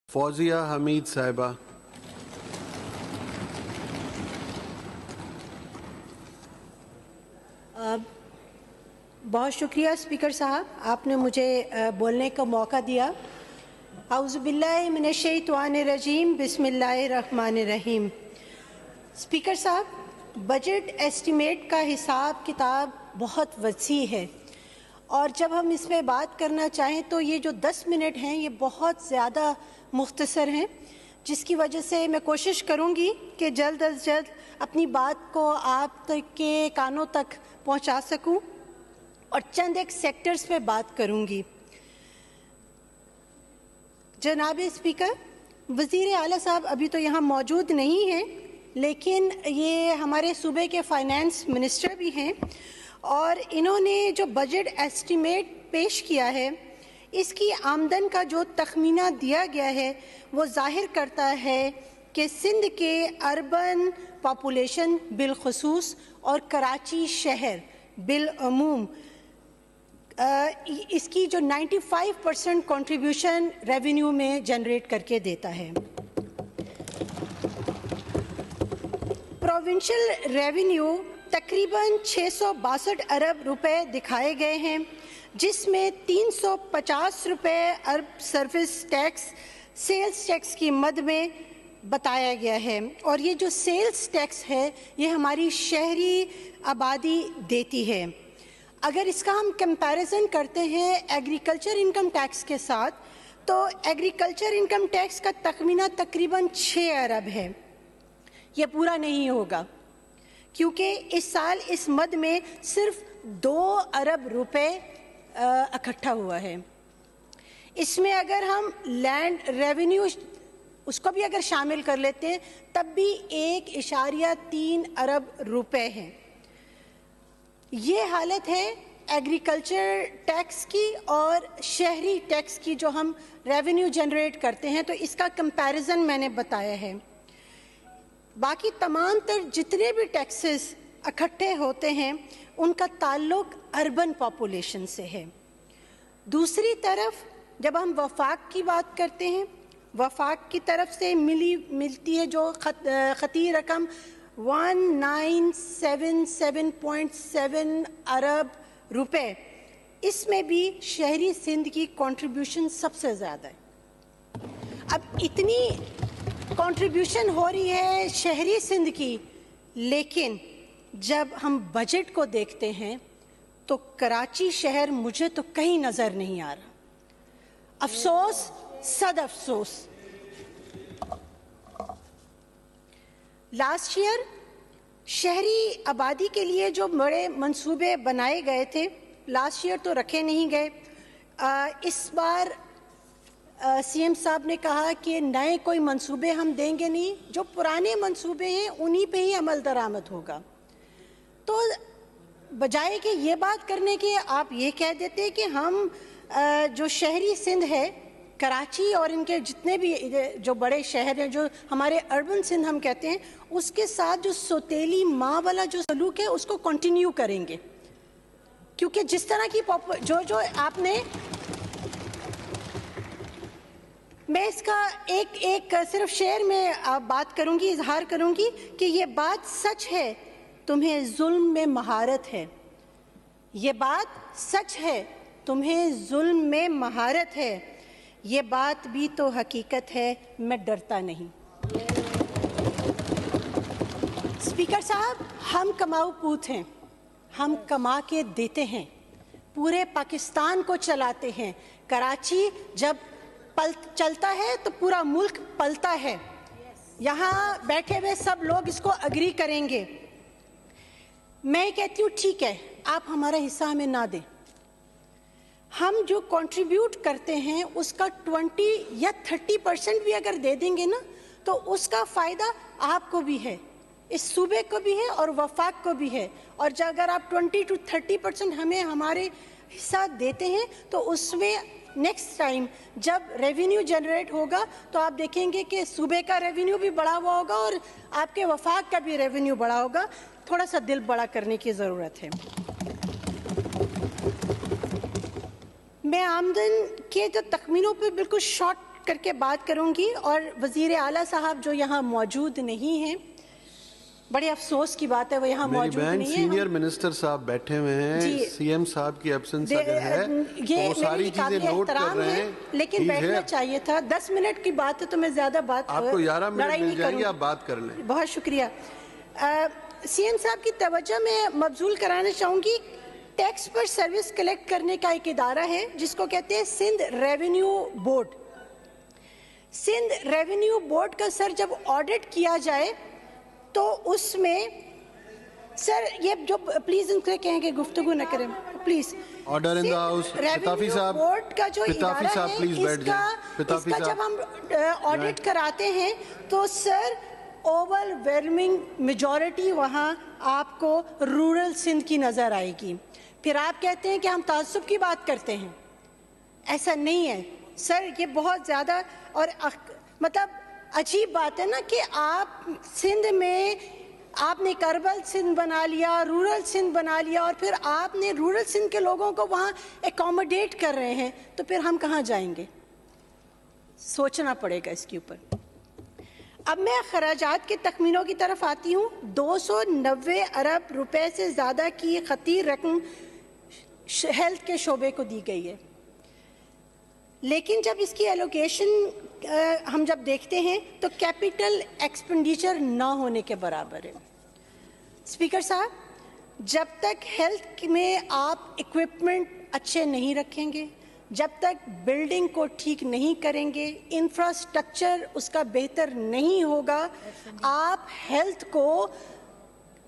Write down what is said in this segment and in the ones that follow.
फौजिया हमीद साहिबा। बहुत शुक्रिया स्पीकर साहब, आपने मुझे बोलने का मौका दिया। औज़ु बिल्लाहि मिनश्शैतानिर्रजीम, बिस्मिल्लाहिर्रहमानिर्रहीम। स्पीकर साहब, बजट एस्टीमेट का हिसाब किताब बहुत वसी है और जब हम इस पर बात करना चाहें तो ये जो 10 मिनट हैं ये बहुत ज़्यादा मुख्तसर हैं, जिसकी वजह से मैं कोशिश करूँगी कि जल्द अज जल्द अपनी बात को आप तक के कानों तक पहुँचा सकूँ और चंद एक सेक्टर्स पे बात करूँगी। जनाब स्पीकर, वज़ीर आला साहब अभी तो यहाँ मौजूद नहीं हैं, लेकिन ये हमारे सूबे के फाइनेंस मिनिस्टर भी हैं और इन्होंने जो बजट एस्टीमेट पेश किया है, इसकी आमदन का जो तखमीना दिया गया है वो ज़ाहिर करता है कि सिंध के अर्बन पॉपुलेशन बिलखसूस और कराची शहर बिलअमूम इसकी जो 95% कंट्रीब्यूशन रेवेन्यू में जनरेट करके देता है। प्रोविंशियल रेवेन्यू तकरीबन 662 अरब रुपए दिखाए गए हैं, जिसमें 350 रुपए अरब सर्विस टैक्स सेल्स टैक्स की मद में बताया गया है और ये जो सेल्स टैक्स है ये हमारी शहरी आबादी देती है। अगर इसका हम कंपैरिजन करते हैं एग्रीकल्चर इनकम टैक्स के साथ, तो एग्रीकल्चर इनकम टैक्स का तखमीना तकरीबन 6 अरब है। ये पूरा नहीं होगा क्योंकि इस साल इस मद में सिर्फ 2 अरब रुपए इकट्ठा हुआ है। इसमें अगर हम लैंड रेवेन्यू उसको भी अगर शामिल कर लेते हैं तब भी 1.3 अरब रुपए हैं। ये हालत है एग्रीकल्चर टैक्स की और शहरी टैक्स की जो हम रेवेन्यू जनरेट करते हैं, तो इसका कंपैरिजन मैंने बताया है। बाकी तमाम तर जितने भी टैक्सेस इकट्ठे होते हैं उनका ताल्लुक अर्बन पॉपुलेशन से है। दूसरी तरफ जब हम वफाक की बात करते हैं, वफाक की तरफ से मिलती है जो खती रकम 1977.7 अरब रुपए, इसमें भी शहरी सिंध की कंट्रीब्यूशन सबसे ज़्यादा है। अब इतनी कंट्रीब्यूशन हो रही है शहरी सिंध की, लेकिन जब हम बजट को देखते हैं तो कराची शहर मुझे तो कहीं नज़र नहीं आ रहा। अफसोस, सद अफसोस। लास्ट ईयर शहरी आबादी के लिए जो बड़े मंसूबे बनाए गए थे, लास्ट ईयर तो रखे नहीं गए। इस बार सीएम साहब ने कहा कि नए कोई मंसूबे हम देंगे नहीं, जो पुराने मंसूबे हैं उन्हीं पे ही अमल दरामद होगा। तो बजाय कि ये बात करने के आप ये कह देते कि हम जो शहरी सिंध है, कराची और इनके जितने भी जो बड़े शहर हैं, जो हमारे अर्बन सिंध हम कहते हैं, उसके साथ जो सौतेली माँ वाला जो सलूक है उसको कंटिन्यू करेंगे। क्योंकि जिस तरह की जो आपने, मैं इसका एक सिर्फ शेर में बात करूंगी, इजहार करूंगी कि ये बात सच है, तुम्हें जुल्म में महारत है। ये बात सच है, तुम्हें जुल्म में महारत है। ये बात भी तो हकीकत है, मैं डरता नहीं। स्पीकर साहब, हम कमाऊ पूत हैं, हम कमा के देते हैं, पूरे पाकिस्तान को चलाते हैं। कराची जब चलता है तो पूरा मुल्क पलता है। यहाँ बैठे हुए सब लोग इसको अग्री करेंगे। मैं कहती हूँ ठीक है, आप हमारा हिस्सा हमें ना दें, हम जो कंट्रीब्यूट करते हैं उसका 20 या 30% भी अगर दे देंगे ना, तो उसका फ़ायदा आपको भी है, इस सूबे को भी है और वफाक को भी है। और जब अगर आप 20 to 30% हमें हमारे हिस्सा देते हैं तो उसमें नेक्स्ट टाइम जब रेवेन्यू जनरेट होगा तो आप देखेंगे कि सूबे का रेवेन्यू भी बढ़ा हुआ होगा और आपके वफाक का भी रेवेन्यू बढ़ा होगा। थोड़ा सा दिल बड़ा करने की ज़रूरत है। मैं आमदन के जो तखमीनों पर बिल्कुल शॉर्ट کر کے بات کروں گی اور وزیر اعلیٰ صاحب جو یہاں موجود نہیں ہیں، بڑے افسوس کی بات ہے وہ یہاں میری موجود بہن نہیں ہے. سینئر منسٹر صاحب بیٹھے ہوئے ہیں, سی ایم صاحب کی ایبسنس اگر ہے تو وہ ساری چیزیں نوٹ کر رہے ہیں, لیکن بیٹھنا چاہیے تھا. 10 منٹ کی بات ہے تو میں زیادہ بات آپ کو 11 منٹ مل جائیں گے, آپ بات کر لیں. بہت شکریہ. سی ایم صاحب کی توجہ میں مبذول کرانا چاہوں گی. ٹیکس پر سروس کلیکٹ کرنے کا ایک ادارہ ہے جس کو کہتے ہیں Sindh revenue board. Sindh revenue board کا سر جب آڈٹ کیا جائے تو اس میں سر یہ جو پلیز ان سے کہیں کہ گفتگو نہ کریں please. Order in the house. Pitafi صاحب, بورڈ کا جو ادارہ ہے اس کا جب ہم آڈٹ کراتے ہیں تو سر اوور ویلمنگ میجورٹی وہاں آپ کو رورل سندھ کی نظر آئے گی. پھر آپ کہتے ہیں کہ ہم تعصب کی بات کرتے ہیں. ایسا نہیں ہے سر, یہ بہت زیادہ اور مطلب عجیب بات ہے نا کہ آپ سندھ میں آپ نے کربل سندھ بنا لیا, رورل سندھ بنا لیا, اور پھر آپ نے رورل سندھ کے لوگوں کو وہاں اکوموڈیٹ کر رہے ہیں, تو پھر ہم کہاں جائیں گے؟ سوچنا پڑے گا اس کے اوپر. اب میں خراجات کے تخمینوں کی طرف آتی ہوں. 290 ارب روپے سے زیادہ کی خطیر رقم ہیلتھ کے شعبے کو دی گئی ہے, لیکن جب اس کی ایلوکیشن ہم جب دیکھتے ہیں تو کیپٹل ایکسپینڈیچر نہ ہونے کے برابر ہے. اسپیکر صاحب, جب تک ہیلتھ میں آپ ایکوپمنٹ اچھے نہیں رکھیں گے, جب تک بلڈنگ کو ٹھیک نہیں کریں گے, انفراسٹرکچر اس کا بہتر نہیں ہوگا, آپ ہیلتھ کو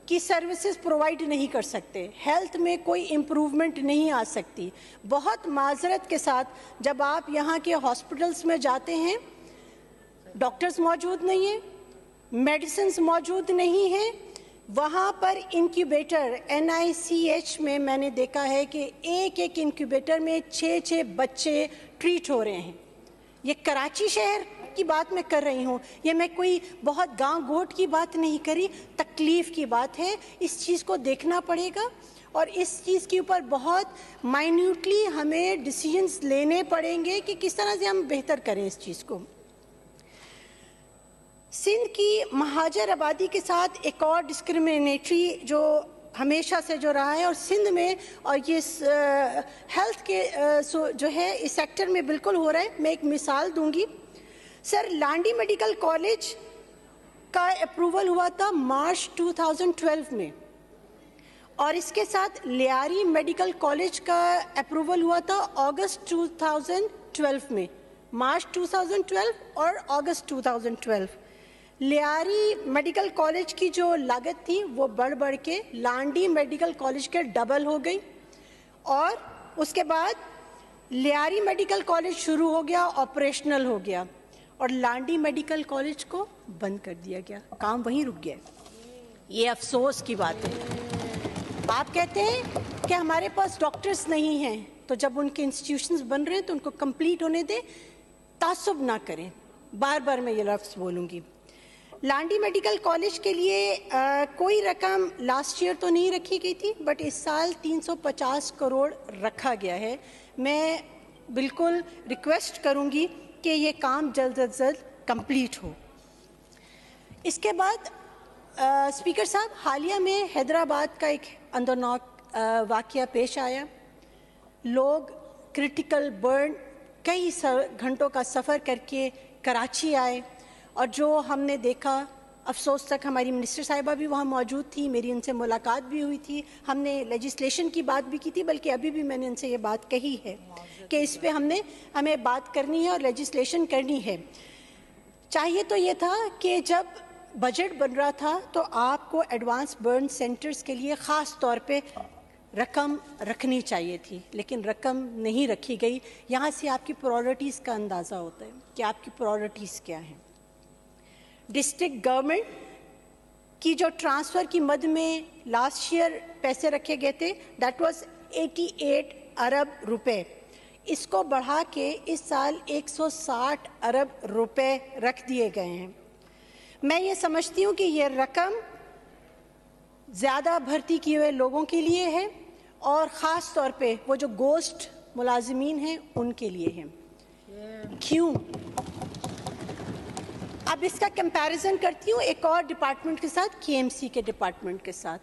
کی سروسز پرووائڈ نہیں کر سکتے, ہیلتھ میں کوئی امپروومنٹ نہیں آ سکتی. بہت معذرت کے ساتھ جب آپ یہاں کے ہاسپٹلس میں جاتے ہیں ڈاکٹرز موجود نہیں ہیں, میڈیسنز موجود نہیں ہیں, وہاں پر انکیوبیٹر NICH میں میں نے دیکھا ہے کہ ایک انکیوبیٹر میں 6 بچے ٹریٹ ہو رہے ہیں. یہ کراچی شہر کی بات میں کر رہی ہوں, یہ میں کوئی بہت گاؤں گوٹ کی بات نہیں کری, تکلیف کی بات ہے. اس چیز کو دیکھنا پڑے گا اور اس چیز کے اوپر بہت مائنیوٹلی ہمیں ڈیسیجنز لینے پڑیں گے کہ کس طرح سے ہم بہتر کریں اس چیز کو. سندھ کی مہاجر آبادی کے ساتھ ایک اور ڈسکریمنیٹری جو ہمیشہ سے جو رہا ہے, اور سندھ میں اور یہ ہیلتھ کے جو ہے اس سیکٹر میں بالکل ہو رہا ہے. میں ایک مثال دوں گی. سر لانڈی میڈیکل کالج کا اپروول ہوا تھا مارچ 2012 میں, اور اس کے ساتھ لیاری میڈیکل کالج کا اپروول ہوا تھا اگست 2012 میں. مارچ 2012 اور اگست 2012. لیاری میڈیکل کالج کی جو لاگت تھی وہ بڑھ کے لانڈی میڈیکل کالج کے ڈبل ہو گئی, اور اس کے بعد لیاری میڈیکل کالج شروع ہو گیا, آپریشنل ہو گیا, اور لانڈی میڈیکل کالج کو بند کر دیا گیا, کام وہیں رک گیا. یہ افسوس کی بات ہے. آپ کہتے ہیں کہ ہمارے پاس ڈاکٹرز نہیں ہیں, تو جب ان کے انسٹیٹیوشنز بن رہے ہیں تو ان کو کمپلیٹ ہونے دیں, تعصب نہ کریں. بار بار میں یہ لفظ بولوں گی. لانڈی میڈیکل کالج کے لیے کوئی رقم لاسٹ ایئر تو نہیں رکھی گئی تھی, بٹ اس سال 350 کروڑ رکھا گیا ہے. میں بالکل ریکویسٹ کروں گی کہ یہ کام جلد از جلد کمپلیٹ ہو. اس کے بعد اسپیکر صاحب, حالیہ میں حیدرآباد کا ایک اندرناک واقعہ پیش آیا. لوگ کرٹیکل برن کئی گھنٹوں کا سفر کر کے کراچی آئے, اور جو ہم نے دیکھا, افسوس تک ہماری منسٹر صاحبہ بھی وہاں موجود تھی, میری ان سے ملاقات بھی ہوئی تھی, ہم نے لیجسلیشن کی بات بھی کی تھی, بلکہ ابھی بھی میں نے ان سے یہ بات کہی ہے کہ اس پہ ہمیں بات کرنی ہے اور لیجسلیشن کرنی ہے. چاہیے تو یہ تھا کہ جب بجٹ بن رہا تھا تو آپ کو ایڈوانس برن سینٹرز کے لیے خاص طور پہ رقم رکھنی چاہیے تھی, لیکن رقم نہیں رکھی گئی. یہاں سے آپ کی پرائورٹیز کا اندازہ ہوتا ہے کہ آپ کی پرائورٹیز کیا ہیں. ڈسٹرکٹ گورنمنٹ کی جو ٹرانسفر کی مد میں لاسٹ ایئر پیسے رکھے گئے تھے, دیٹ واز 88 ارب روپے, اس کو بڑھا کے اس سال 160 ارب روپے رکھ دیے گئے ہیں. میں یہ سمجھتی ہوں کہ یہ رقم زیادہ بھرتی کیے ہوئے لوگوں کے لیے ہے, اور خاص طور پہ وہ جو گوسٹ ملازمین ہیں ان کے لیے ہیں. کیوں؟ अब इसका कंपैरिजन करती हूँ एक और डिपार्टमेंट के साथ, KMC के डिपार्टमेंट के साथ।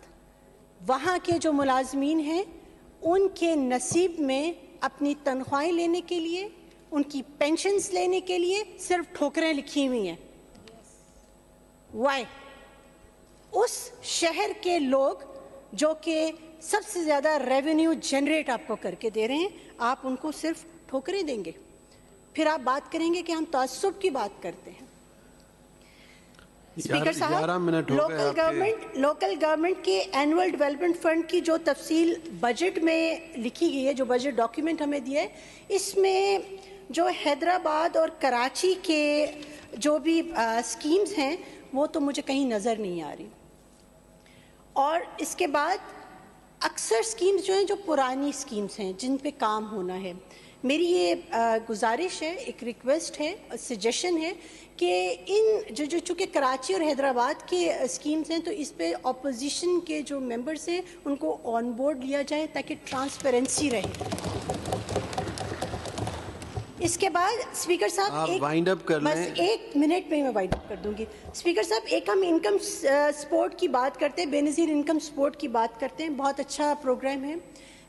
वहाँ के जो मुलाजमीन हैं उनके नसीब में अपनी तनख्वाहें लेने के लिए, उनकी पेंशन्स लेने के लिए सिर्फ ठोकरें लिखी हुई हैं। वाई? उस शहर के लोग जो कि सबसे ज़्यादा रेवेन्यू जनरेट आपको करके दे रहे हैं, आप उनको सिर्फ ठोकरें देंगे? फिर आप बात करेंगे कि हम तअस्सुब की बात करते हैं। स्पीकर साहब, लोकल गवर्नमेंट के एनुअल डेवलपमेंट फंड की जो तफसील बजट में लिखी गई है, जो बजट डॉक्यूमेंट हमें दिया है, इसमें जो हैदराबाद और कराची के जो भी स्कीम्स हैं वो तो मुझे कहीं नज़र नहीं आ रही। और इसके बाद अक्सर स्कीम्स जो हैं जो पुरानी स्कीम्स हैं जिन पे काम होना है, मेरी ये गुजारिश है, एक रिक्वेस्ट है, सजेशन है कि इन जो चूँकि कराची और हैदराबाद के स्कीम्स हैं तो इस पे अपोजिशन के जो मेंबर्स हैं उनको ऑन बोर्ड लिया जाए ताकि ट्रांसपेरेंसी रहे। इसके बाद स्पीकर साहब वाइंड अप कर बस 1 मिनट में मैं वाइंड अप कर दूंगी। स्पीकर साहब, एक हम इनकम सपोर्ट की बात करते हैं, बेनज़ीर इनकम सपोर्ट की बात करते हैं, बहुत अच्छा प्रोग्राम है,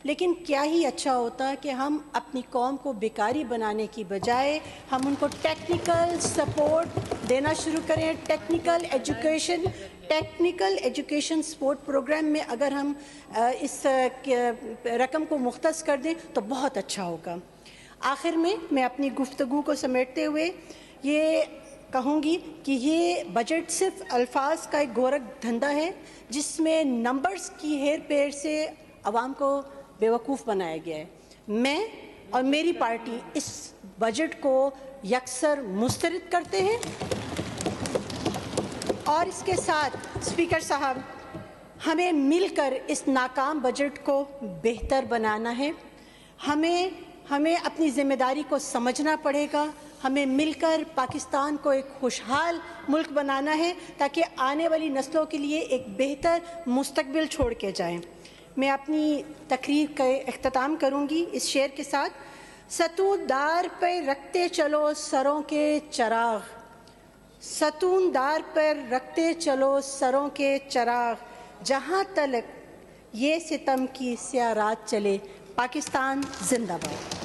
लेकिन क्या ही अच्छा होता कि हम अपनी कौम को बेकारी बनाने की बजाय हम उनको टेक्निकल सपोर्ट देना शुरू करें। टेक्निकल एजुकेशन सपोर्ट प्रोग्राम में अगर हम इस रकम को मुख्तस कर दें तो बहुत अच्छा होगा। आखिर में मैं अपनी गुफ्तगू को समेटते हुए ये कहूँगी कि ये बजट सिर्फ अल्फाज का एक गोरख धंधा है जिसमें नंबर्स की हेर फेर से आवाम को बेवकूफ़ बनाया गया है। मैं और मेरी पार्टी इस बजट को यकसर मुस्तरद करते हैं और इसके साथ स्पीकर साहब, हमें मिलकर इस नाकाम बजट को बेहतर बनाना है। हमें अपनी जिम्मेदारी को समझना पड़ेगा। हमें मिलकर पाकिस्तान को एक खुशहाल मुल्क बनाना है ताकि आने वाली नस्लों के लिए एक बेहतर मुस्तकबिल छोड़ के जाएं। मैं अपनी तकरीर का इख्तिताम करूंगी इस शेर के साथ। सतूनदार पर रखते चलो सरों के चराग, सतूनदार पर रखते चलो सरों के चराग, जहां तलक ये सितम की स्याह रात चले, पाकिस्तान जिंदाबाद।